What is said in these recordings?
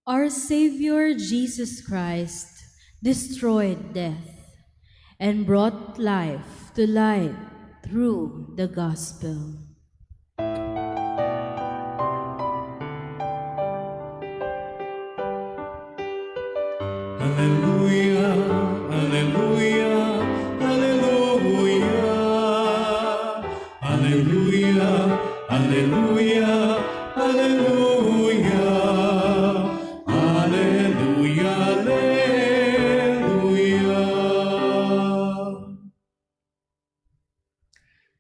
Our Savior Jesus Christ destroyed death and brought life to light through the gospel. Alleluia, alleluia, alleluia. Alleluia, alleluia, alleluia. Alleluia, alleluia.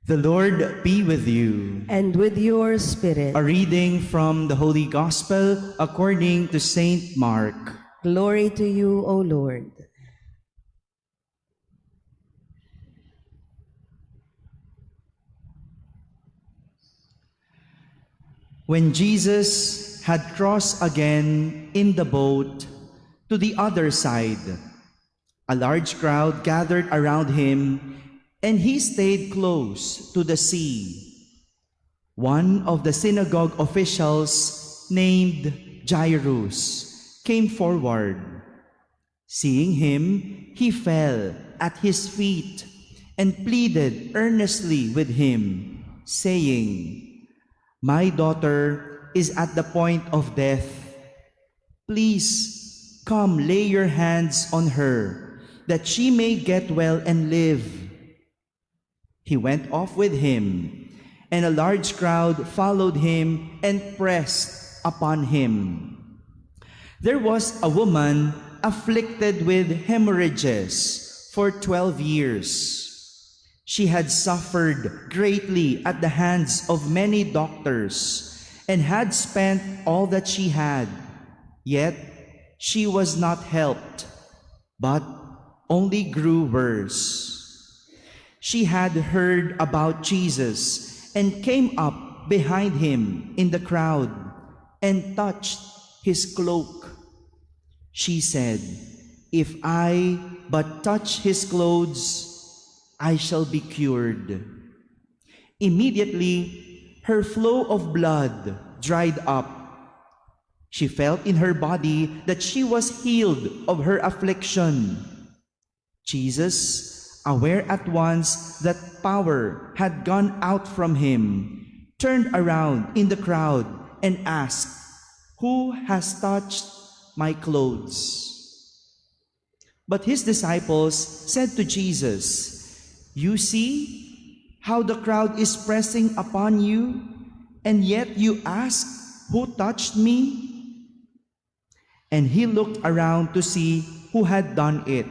The Lord be with you. And with your spirit. A reading from the Holy Gospel according to Saint Mark. Glory to you, O Lord. When Jesus had crossed again in the boat to the other side, a large crowd gathered around him, and he stayed close to the sea. One of the synagogue officials, named Jairus, came forward. Seeing him, he fell at his feet and pleaded earnestly with him, saying, "My daughter is at the point of death. Please come lay your hands on her, that she may get well and live." He went off with him, and a large crowd followed him and pressed upon him. There was a woman afflicted with hemorrhages for 12 years. She had suffered greatly at the hands of many doctors and had spent all that she had. Yet she was not helped, but only grew worse. She had heard about Jesus and came up behind him in the crowd and touched his cloak. She said, "If I but touch his clothes, I shall be cured." Immediately, her flow of blood dried up. She felt in her body that she was healed of her affliction. Jesus, aware at once that power had gone out from him, turned around in the crowd and asked, "Who has touched my clothes?" But his disciples said to Jesus, "You see how the crowd is pressing upon you, and yet you ask, 'Who touched me?'" And he looked around to see who had done it.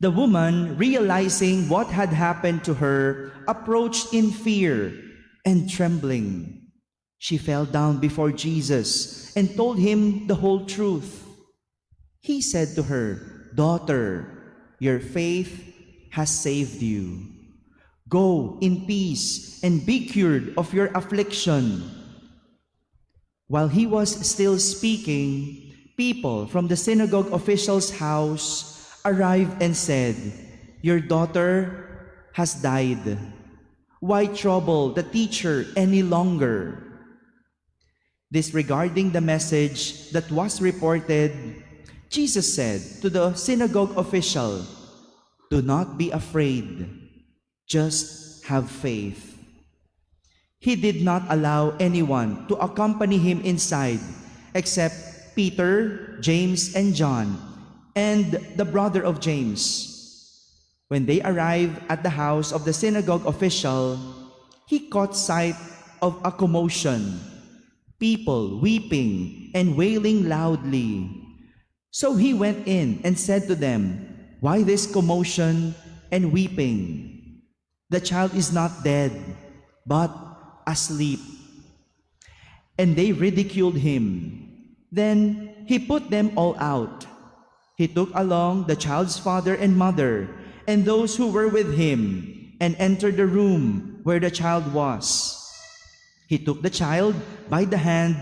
The woman, realizing what had happened to her, approached in fear and trembling. She fell down before Jesus and told him the whole truth. He said to her, "Daughter, your faith has saved you. Go in peace and be cured of your affliction." While he was still speaking, people from the synagogue official's house arrived and said, "Your daughter has died. Why trouble the teacher any longer?" Disregarding the message that was reported, Jesus said to the synagogue official, "Do not be afraid, just have faith." He did not allow anyone to accompany him inside except Peter, James, and John, and the brother of James. When they arrived at the house of the synagogue official, he caught sight of a commotion, people weeping and wailing loudly. So he went in and said to them, "Why this commotion and weeping? The child is not dead, but asleep." And they ridiculed him. Then he put them all out. He took along the child's father and mother and those who were with him and entered the room where the child was. He took the child by the hand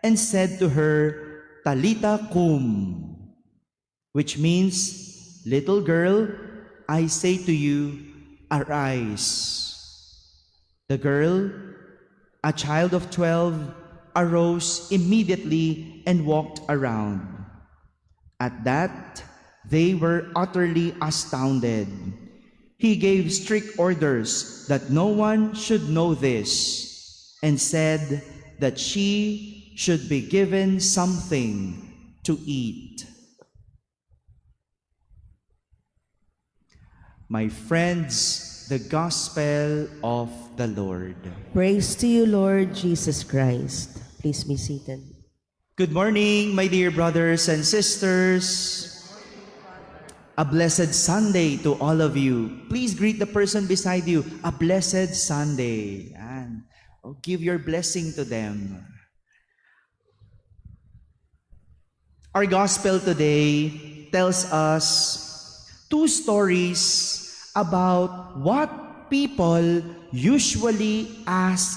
and said to her, "Talita kum," which means, "Little girl, I say to you, arise." The girl, a child of 12, arose immediately and walked around. At that, they were utterly astounded. He gave strict orders that no one should know this, and said that she should be given something to eat. My friends, the Gospel of the Lord. Praise to you, Lord Jesus Christ. Please be seated. Good morning, my dear brothers and sisters. A blessed Sunday to all of you. Please greet the person beside you. A blessed Sunday. And give your blessing to them. Our gospel today tells us two stories about what people usually ask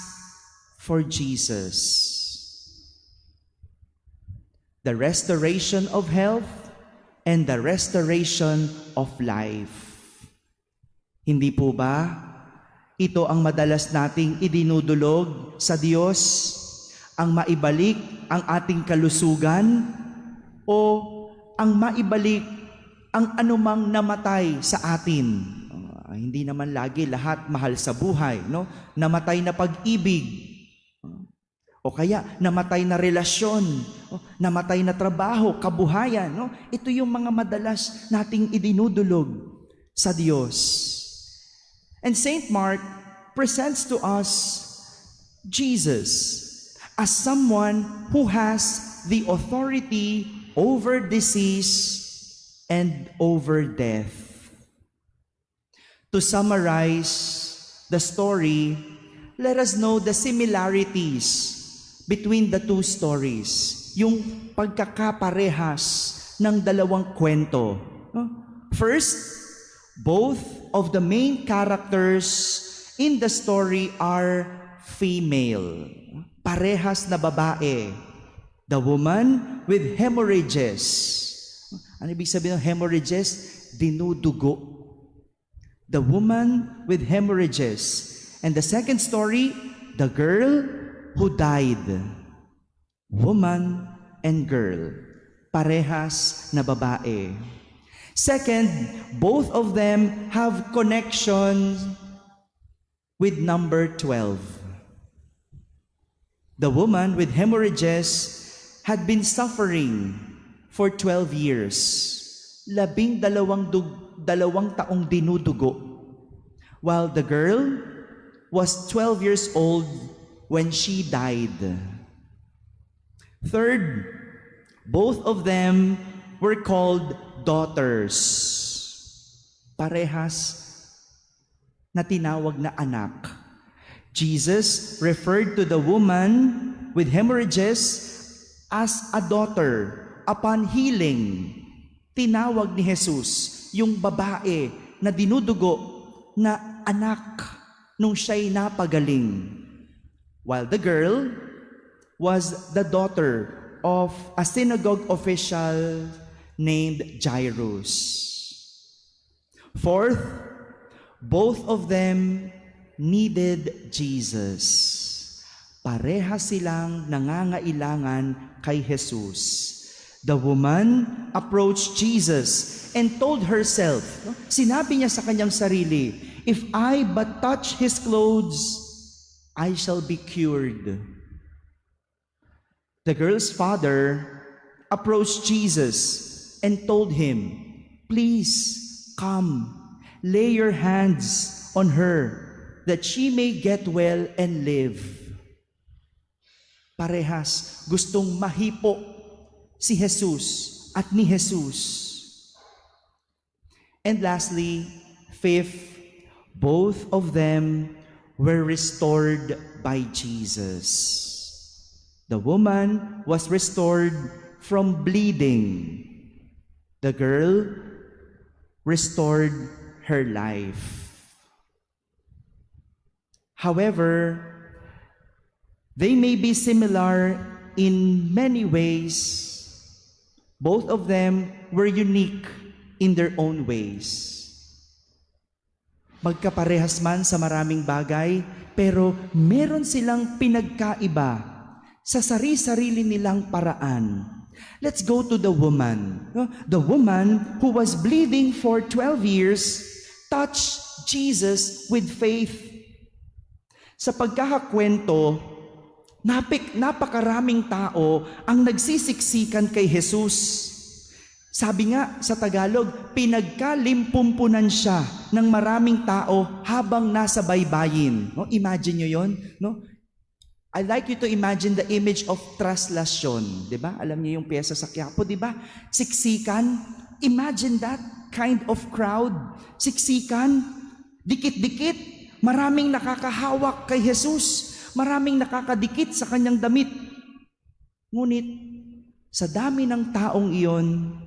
for Jesus. The restoration of health and the restoration of life. Hindi po ba? Ito ang madalas nating idinudulog sa Diyos, ang maibalik ang ating kalusugan o ang maibalik ang anumang namatay sa atin. Hindi naman lagi lahat mahal sa buhay, no? Namatay na pag-ibig, o kaya namatay na relasyon, namatay na trabaho, kabuhayan, no? Ito yung mga madalas nating idinudulog sa Diyos. And Saint Mark presents to us Jesus as someone who has the authority over disease and over death. To summarize the story, let us know the similarities between the two stories, yung pagkakaparehas ng dalawang kwento. First, both of the main characters in the story are female. Parehas na babae. The woman with hemorrhages. Ano ibig sabihin ng hemorrhages? Dinudugo. The woman with hemorrhages. And the second story, the girl who died. Woman and girl. Parehas na babae. Second, both of them have connection with number 12. The woman with hemorrhages had been suffering for 12 years. 12 taong dinudugo. While the girl was 12 years old when she died. Third, both of them were called daughters. Parehas na tinawag na anak. Jesus referred to the woman with hemorrhages as a daughter. Upon healing, tinawag ni Jesus yung babae na dinudugo na anak nung siya'y napagaling. While the girl was the daughter of a synagogue official named Jairus. Fourth, both of them needed Jesus. Pareha silang nangangailangan kay Jesus. The woman approached Jesus and told herself, sinabi niya sa kanyang sarili, if I but touch His clothes, I shall be cured. The girl's father approached Jesus and told him, please come, lay your hands on her, that she may get well and live. Parehas gustong mahipo si Jesus at ni Jesus. And lastly, fifth, both of them were restored by Jesus. The woman was restored from bleeding. The girl restored her life. However, they may be similar in many ways. Both of them were unique in their own ways. Magkaparehas man sa maraming bagay, pero meron silang pinagkaiba sa sarili-sarili nilang paraan. Let's go to the woman. No? The woman who was bleeding for 12 years touched Jesus with faith. Sa pagkakakwento, napakaraming tao ang nagsisiksikan kay Jesus. Sabi nga sa Tagalog, pinagkalimpumpunan siya ng maraming tao habang nasa baybayin. No? Imagine nyo yun, no? I like you to imagine the image of traslasyon. Diba? Alam niyo yung pyesa sa Quiapo, diba? Siksikan. Imagine that kind of crowd. Siksikan. Dikit-dikit. Maraming nakakahawak kay Jesus. Maraming nakakadikit sa kanyang damit. Ngunit, sa dami ng taong iyon,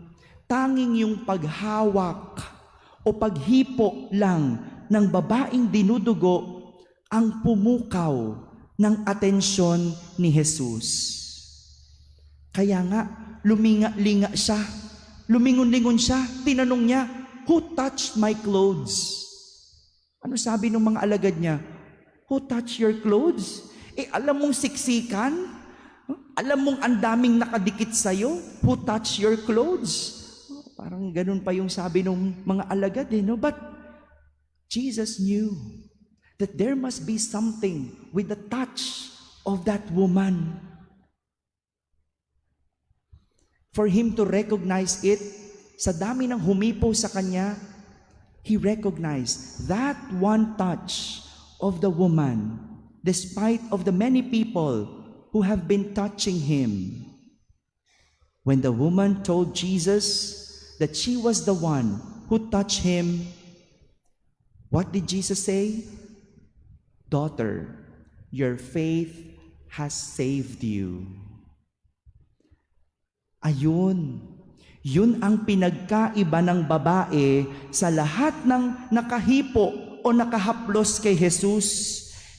tanging yung paghawak o paghipo lang ng babaeng dinudugo ang pumukaw ng atensyon ni Jesus. Kaya nga, luminga-linga siya. Lumingon-lingon siya. Tinanong niya, "Who touched my clothes?" Ano sabi ng mga alagad niya? "Who touched your clothes?" Alam mong siksikan? Alam mong ang daming nakadikit sa'yo? "Who touched your clothes?" Parang ganun pa yung sabi ng mga alagad, no? But Jesus knew that there must be something with the touch of that woman. For him to recognize it, sa dami ng humipo sa kanya, he recognized that one touch of the woman, despite of the many people who have been touching him. When the woman told Jesus that she was the one who touched him, what did Jesus say? "Daughter, your faith has saved you." Ayun. Yun ang pinagkaiba ng babae sa lahat ng nakahipo o nakahaplos kay Jesus.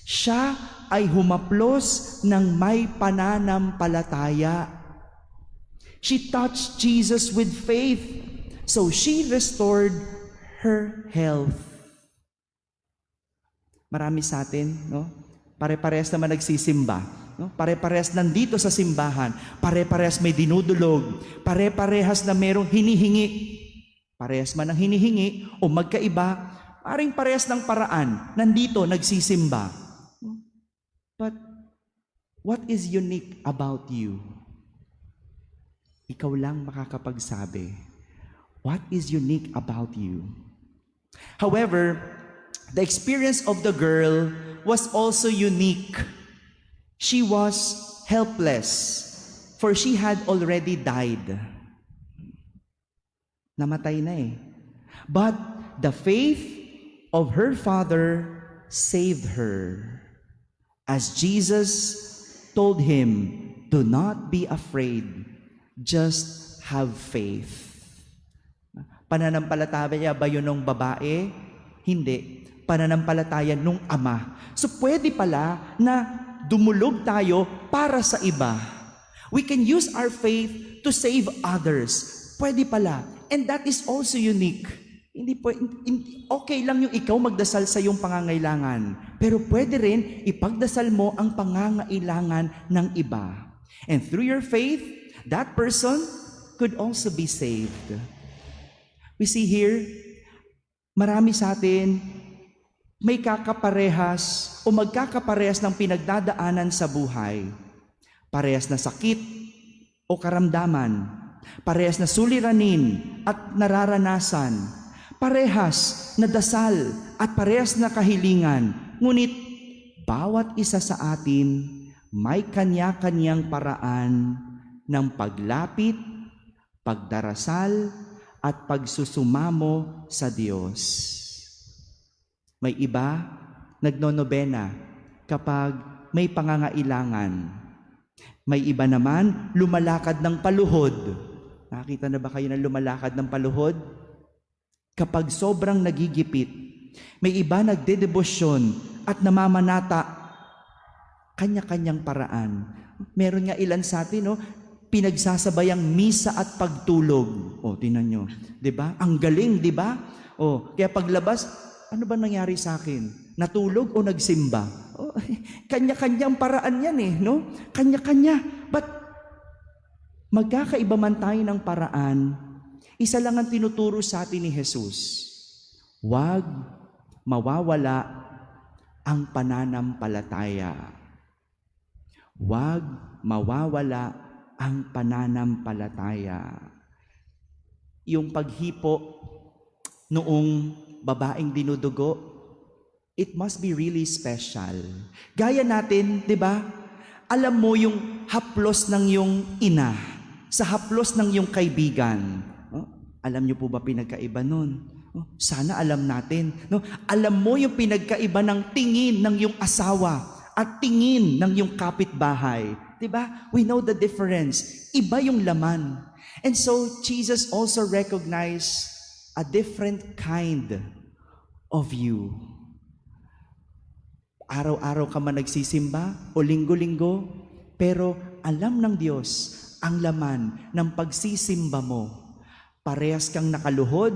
Siya ay humaplos ng may pananampalataya. She touched Jesus with faith, so she restored her health. Marami sa atin, no? Pare-parehas naman nagsisimba, no? Pare-parehas nandito sa simbahan, pare-parehas may dinudulog, pare-parehas na merong hinihingi. Parehas man ang hinihingi o magkaiba, paring parehas ng paraan, nandito nagsisimba. But what is unique about you? Ikaw lang makakapagsabi. What is unique about you? However, the experience of the girl was also unique. She was helpless, for she had already died. Namatay na eh. But the faith of her father saved her. As Jesus told him, "Do not be afraid, just have faith." Pananampalataya ba yun ng babae? Hindi. Pananampalataya nung ama. So pwede pala na dumulog tayo para sa iba. We can use our faith to save others. Pwede pala. And that is also unique. Okay lang yung ikaw magdasal sa iyong pangangailangan. Pero pwede rin ipagdasal mo ang pangangailangan ng iba. And through your faith, that person could also be saved. We see here, marami sa atin may kakaparehas o magkakaparehas ng pinagdadaanan sa buhay. Parehas na sakit o karamdaman. Parehas na suliranin at nararanasan. Parehas na dasal at parehas na kahilingan. Ngunit, bawat isa sa atin may kanya-kanyang paraan ng paglapit, pagdarasal, at pagsusumamo sa Diyos. May iba, nagnonobena kapag may pangangailangan. May iba naman, lumalakad ng paluhod. Nakita na ba kayo na lumalakad ng paluhod? Kapag sobrang nagigipit. May iba nagdedebosyon at namamanata. Kanya-kanyang paraan. Meron nga ilan sa atin, no? Pinagsasabayang misa at pagtulog. O, tingnan nyo. Diba? Ang galing, diba? O, kaya paglabas, ano ba nangyari sa akin? Natulog o nagsimba? Oh, kanya-kanyang paraan yan eh, no? Kanya-kanya. But magkakaiba man tayo ng paraan, isa lang ang tinuturo sa atin ni Jesus. Huwag mawawala ang pananampalataya. Huwag mawawala ang pananampalataya. Yung paghipo noong babaeng dinudugo, it must be really special. Gaya natin, di ba? Alam mo yung haplos ng yung ina sa haplos ng yung kaibigan. Oh, alam niyo po ba pinagkaiba nun? Oh, sana alam natin. No? Alam mo yung pinagkaiba ng tingin ng yung asawa at tingin ng yung kapitbahay. Diba? We know the difference. Iba yung laman. And so, Jesus also recognized a different kind of you. Araw-araw ka man nagsisimba o linggo-linggo, pero alam ng Diyos ang laman ng pagsisimba mo. Parehas kang nakaluhod,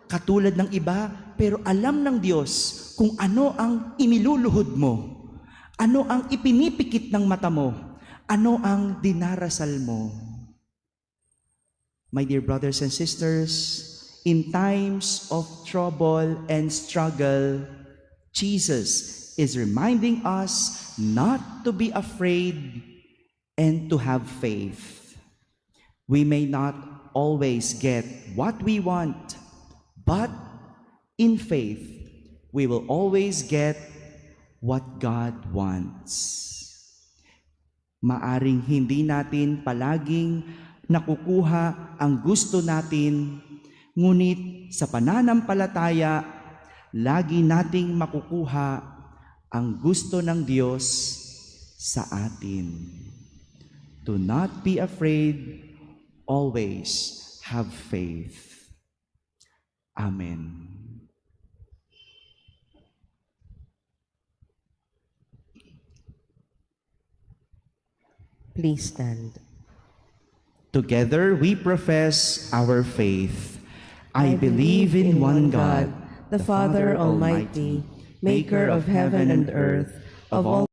katulad ng iba, pero alam ng Diyos kung ano ang iniluluhod mo. Ano ang ipinipikit ng mata mo? Ano ang dinarasal mo? My dear brothers and sisters, in times of trouble and struggle, Jesus is reminding us not to be afraid and to have faith. We may not always get what we want, but in faith, we will always get what God wants. Maaring hindi natin palaging nakukuha ang gusto natin, ngunit sa pananampalataya, lagi nating makukuha ang gusto ng Diyos sa atin. Do not be afraid, always have faith. Amen. Please stand. Together we profess our faith. I believe in one God, the Father Almighty, maker of heaven and earth, of all